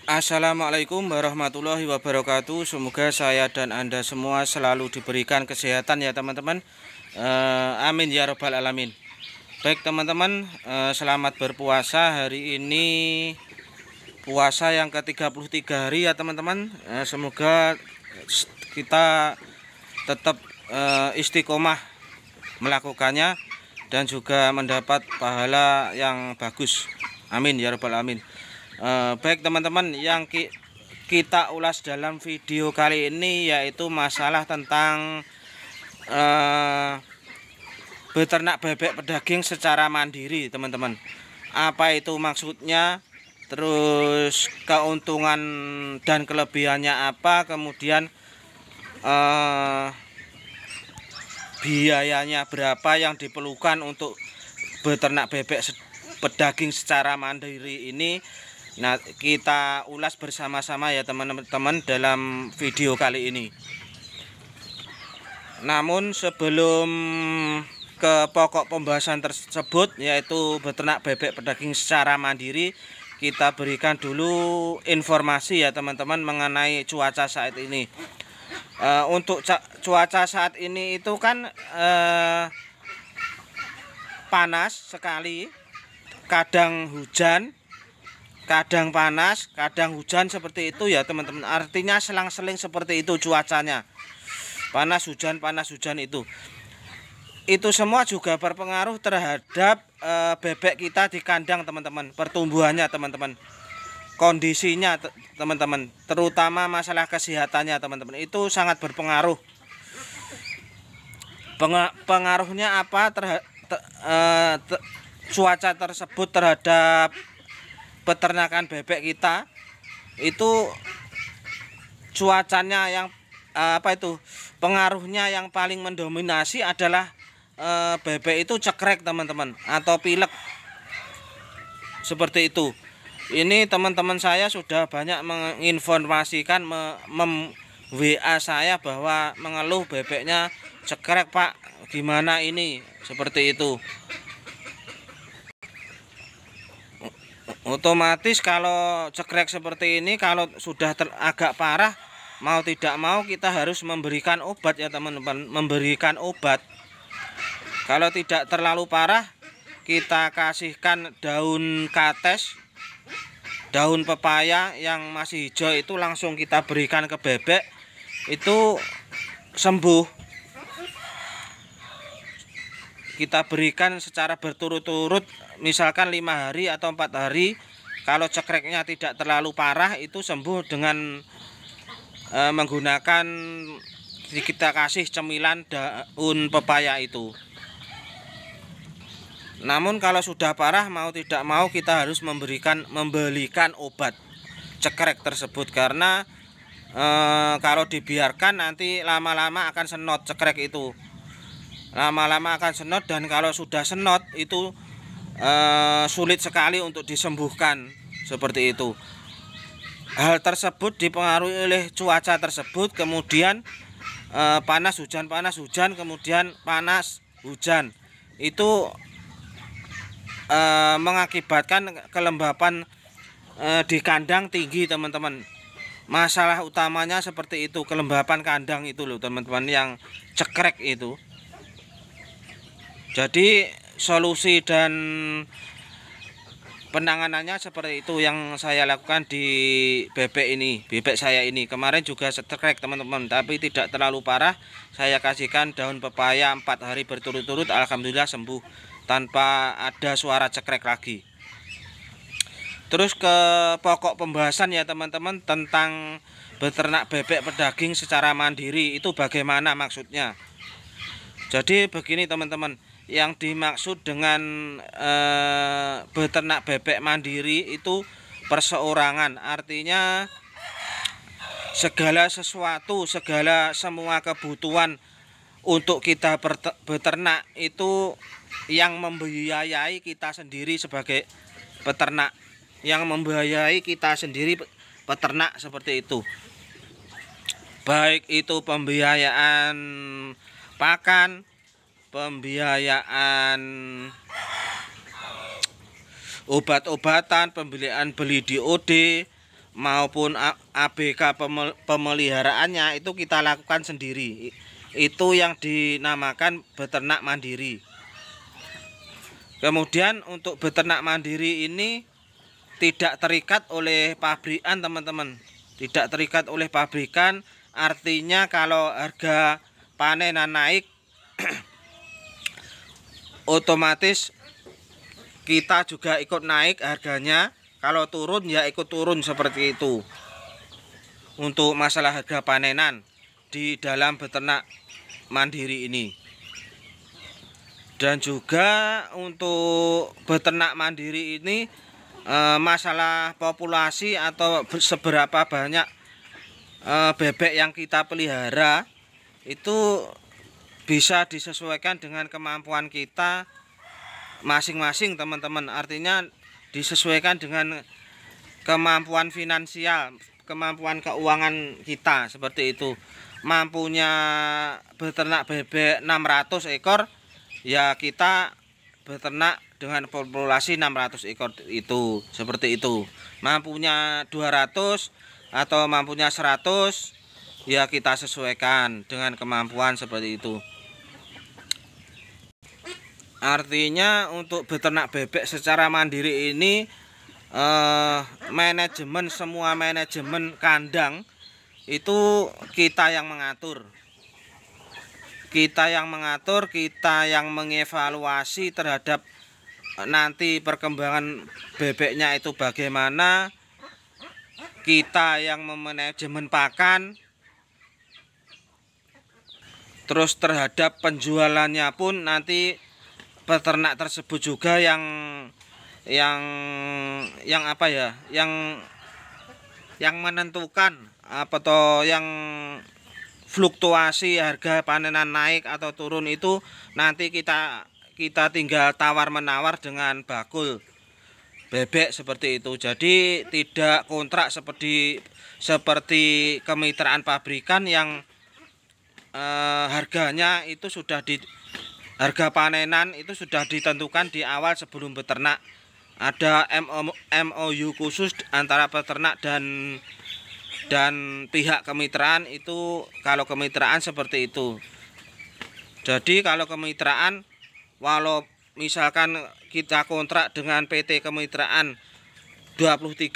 Assalamualaikum warahmatullahi wabarakatuh. Semoga saya dan Anda semua selalu diberikan kesehatan ya teman-teman. Amin ya robbal alamin. Baik teman-teman, selamat berpuasa. Hari ini puasa yang ke-33 hari ya teman-teman. Semoga kita tetap istiqomah melakukannya dan juga mendapat pahala yang bagus. Amin ya robbal alamin. Baik teman-teman, yang kita ulas dalam video kali ini yaitu masalah tentang beternak bebek pedaging secara mandiri teman-teman. Apa itu maksudnya, terus keuntungan dan kelebihannya apa, kemudian biayanya berapa yang diperlukan untuk beternak bebek pedaging secara mandiri ini. Nah, kita ulas bersama-sama ya teman-teman dalam video kali ini. Namun sebelum ke pokok pembahasan tersebut, yaitu beternak bebek pedaging secara mandiri, kita berikan dulu informasi ya teman-teman mengenai cuaca saat ini. Untuk cuaca saat ini itu kan panas sekali, kadang hujan, kadang panas, kadang hujan, seperti itu ya teman-teman. Artinya selang-seling seperti itu cuacanya. Panas hujan itu. Itu semua juga berpengaruh terhadap bebek kita di kandang teman-teman. Pertumbuhannya teman-teman. Kondisinya teman-teman, terutama masalah kesehatannya teman-teman. Itu sangat berpengaruh. Pengaruhnya apa cuaca tersebut terhadap peternakan bebek kita? Itu cuacanya yang pengaruhnya yang paling mendominasi adalah bebek itu cekrek teman-teman, atau pilek seperti itu. Ini teman-teman saya sudah banyak menginformasikan, WA saya bahwa mengeluh bebeknya cekrek Pak, gimana ini, seperti itu. Otomatis kalau cekrek seperti ini, kalau sudah agak parah, mau tidak mau kita harus memberikan obat ya teman-teman, memberikan obat. Kalau tidak terlalu parah, kita kasihkan daun kates, daun pepaya yang masih hijau itu langsung kita berikan ke bebek, itu sembuh. Kita berikan secara berturut-turut, misalkan 5 hari atau 4 hari. Kalau cekreknya tidak terlalu parah, itu sembuh dengan menggunakan, kita kasih cemilan daun pepaya itu. Namun kalau sudah parah, mau tidak mau kita harus membelikan obat cekrek tersebut, karena kalau dibiarkan nanti lama-lama akan senot cekrek itu. Lama-lama akan senot, dan kalau sudah senot itu sulit sekali untuk disembuhkan, seperti itu. Hal tersebut dipengaruhi oleh cuaca tersebut, kemudian panas hujan, kemudian panas hujan. Itu mengakibatkan kelembapan di kandang tinggi teman-teman. Masalah utamanya seperti itu, kelembapan kandang itu loh teman-teman, yang cekrek itu. Jadi solusi dan penanganannya seperti itu yang saya lakukan di bebek saya ini. Kemarin juga cekrek teman-teman, tapi tidak terlalu parah. Saya kasihkan daun pepaya 4 hari berturut-turut, alhamdulillah sembuh tanpa ada suara cekrek lagi. Terus ke pokok pembahasan ya teman-teman, tentang beternak bebek pedaging secara mandiri itu bagaimana maksudnya. Jadi begini teman-teman, yang dimaksud dengan beternak bebek mandiri itu perseorangan. Artinya segala sesuatu, semua kebutuhan untuk kita beternak itu yang membiayai kita sendiri sebagai peternak, yang membiayai kita sendiri peternak, seperti itu. Baik itu pembiayaan pakan, pembiayaan obat-obatan, pembelian beli DOD, maupun ABK pemeliharaannya itu kita lakukan sendiri. Itu yang dinamakan beternak mandiri. Kemudian untuk beternak mandiri ini tidak terikat oleh pabrikan, teman-teman. Tidak terikat oleh pabrikan, artinya kalau harga panenan naik otomatis kita juga ikut naik harganya. Kalau turun ya ikut turun, seperti itu. Untuk masalah harga panenan di dalam beternak mandiri ini. Dan juga untuk beternak mandiri ini masalah populasi atau seberapa banyak bebek yang kita pelihara itu bisa disesuaikan dengan kemampuan kita masing-masing, teman-teman. Artinya disesuaikan dengan kemampuan finansial, kemampuan keuangan kita, seperti itu. Mampunya beternak bebek 600 ekor, ya kita beternak dengan populasi 600 ekor itu, seperti itu. Mampunya 200 atau mampunya 100, ya kita sesuaikan dengan kemampuan, seperti itu. Artinya untuk beternak bebek secara mandiri ini manajemen, semua manajemen kandang itu kita yang mengatur. Kita yang mengatur, kita yang mengevaluasi terhadap nanti perkembangan bebeknya itu bagaimana. Kita yang memanajemen pakan. Terus terhadap penjualannya pun nanti peternak tersebut juga yang apa ya, yang menentukan apa toh, yang fluktuasi harga panenan naik atau turun itu nanti kita tinggal tawar menawar dengan bakul bebek, seperti itu. Jadi tidak kontrak seperti kemitraan pabrikan yang harganya itu sudah harga panenan itu sudah ditentukan di awal sebelum beternak. Ada MOU khusus antara peternak dan pihak kemitraan itu. Kalau kemitraan seperti itu. Jadi kalau kemitraan, walau misalkan kita kontrak dengan PT kemitraan 23.000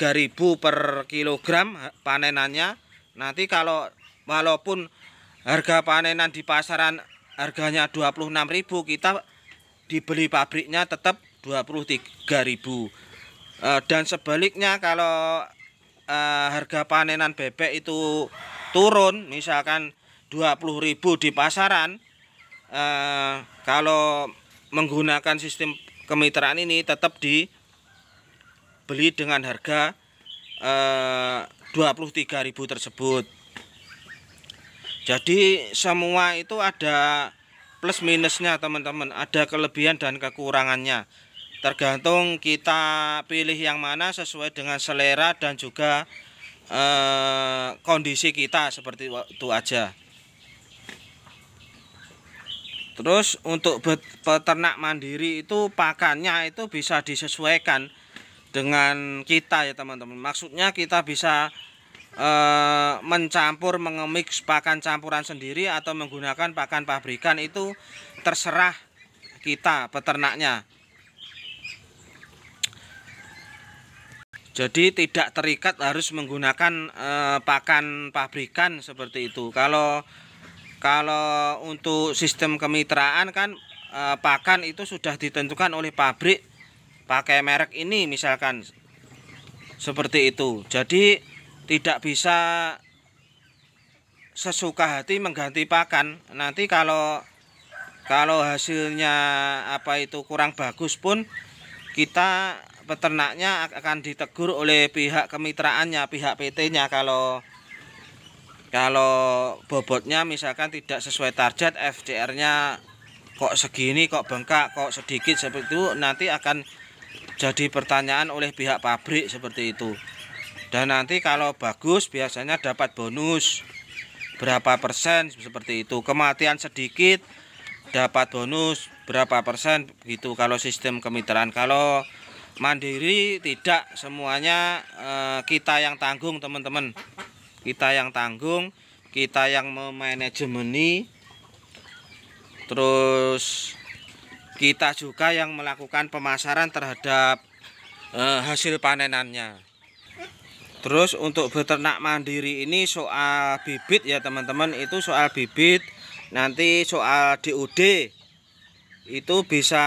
per kilogram panenannya, nanti kalau walaupun harga panenan di pasaran harganya 26.000, kita dibeli pabriknya tetap 23.000. Dan sebaliknya kalau harga panenan bebek itu turun, misalkan 20.000 di pasaran, kalau menggunakan sistem kemitraan ini tetap dibeli dengan harga 23.000 tersebut. Jadi semua itu ada plus minusnya, teman-teman. Ada kelebihan dan kekurangannya. Tergantung kita pilih yang mana sesuai dengan selera dan juga kondisi kita, seperti itu aja. Terus untuk peternak mandiri itu pakannya itu bisa disesuaikan dengan kita ya, teman-teman. Maksudnya kita bisa mencampur, mengemix pakan campuran sendiri atau menggunakan pakan pabrikan, itu terserah kita peternaknya. Jadi tidak terikat harus menggunakan pakan pabrikan, seperti itu. Kalau untuk sistem kemitraan kan pakan itu sudah ditentukan oleh pabrik, pakai merek ini misalkan, seperti itu. Jadi tidak bisa sesuka hati mengganti pakan. Nanti kalau hasilnya apa itu kurang bagus pun, kita peternaknya akan ditegur oleh pihak kemitraannya, pihak PT-nya. Kalau bobotnya misalkan tidak sesuai target, FCR-nya kok segini, kok bengkak, kok sedikit, seperti itu, nanti akan jadi pertanyaan oleh pihak pabrik, seperti itu. Dan nanti kalau bagus biasanya dapat bonus berapa persen, seperti itu. Kematian sedikit dapat bonus berapa persen, begitu kalau sistem kemitraan. Kalau mandiri tidak, semuanya kita yang tanggung teman-teman. Kita yang tanggung, kita yang memanajemeni, terus kita juga yang melakukan pemasaran terhadap hasil panenannya. Terus untuk beternak mandiri ini soal bibit ya teman-teman, itu soal bibit. Nanti soal DOD itu bisa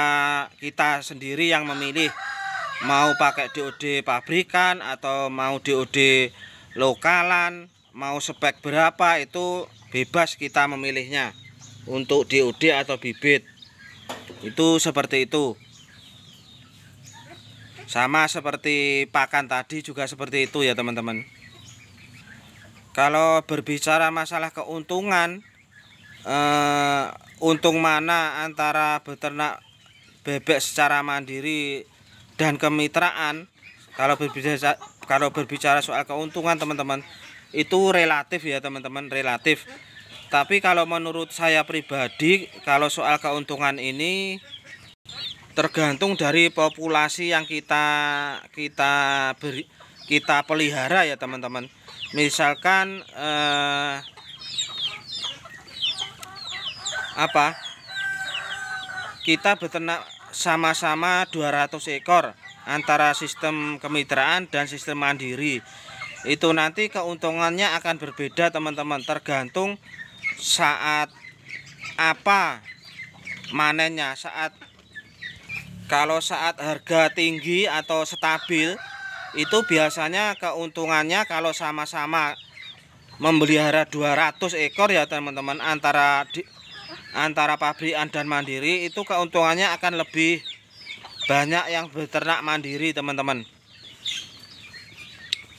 kita sendiri yang memilih, mau pakai DOD pabrikan atau mau DOD lokalan, mau spek berapa, itu bebas kita memilihnya untuk DOD atau bibit. Itu seperti itu. Sama seperti pakan tadi juga seperti itu ya teman-teman. Kalau berbicara masalah keuntungan, untung mana antara beternak bebek secara mandiri dan kemitraan? Kalau berbicara soal keuntungan teman-teman, itu relatif ya teman-teman, relatif. Tapi kalau menurut saya pribadi, kalau soal keuntungan ini tergantung dari populasi yang kita pelihara ya teman-teman. Misalkan kita beternak sama-sama 200 ekor antara sistem kemitraan dan sistem mandiri, itu nanti keuntungannya akan berbeda teman-teman, tergantung saat apa manennya. Kalau saat harga tinggi atau stabil, itu biasanya keuntungannya kalau sama-sama memelihara 200 ekor ya teman-teman, antara pabrikan dan mandiri, itu keuntungannya akan lebih banyak yang beternak mandiri teman-teman.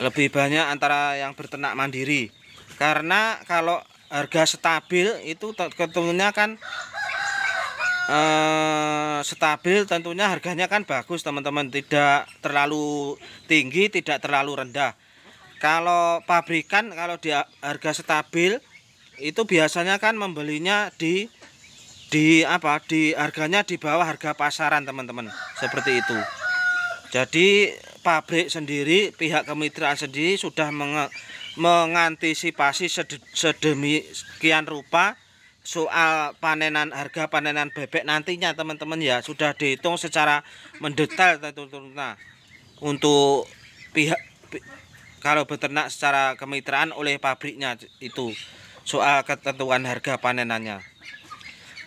Lebih banyak antara yang beternak mandiri. Karena kalau harga stabil itu tentunya kan stabil, tentunya harganya kan bagus teman-teman, tidak terlalu tinggi, tidak terlalu rendah. Kalau pabrikan, kalau di harga stabil itu biasanya kan membelinya di harganya di bawah harga pasaran teman-teman, seperti itu. Jadi pabrik sendiri, pihak kemitraan sendiri sudah mengantisipasi sedemikian rupa soal harga panenan bebek nantinya teman-teman ya, sudah dihitung secara mendetail tentunya untuk pihak kalau beternak secara kemitraan oleh pabriknya, itu soal ketentuan harga panenannya.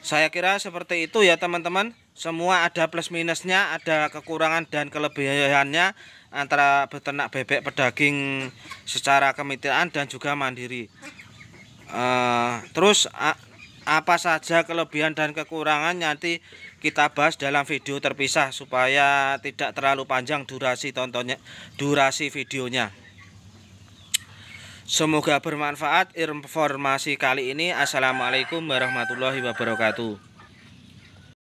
Saya kira seperti itu ya teman-teman. Semua ada plus minusnya, ada kekurangan dan kelebihannya antara beternak bebek pedaging secara kemitraan dan juga mandiri. Terus apa saja kelebihan dan kekurangan nanti kita bahas dalam video terpisah supaya tidak terlalu panjang durasi videonya. Semoga bermanfaat informasi kali ini. Assalamualaikum warahmatullahi wabarakatuh.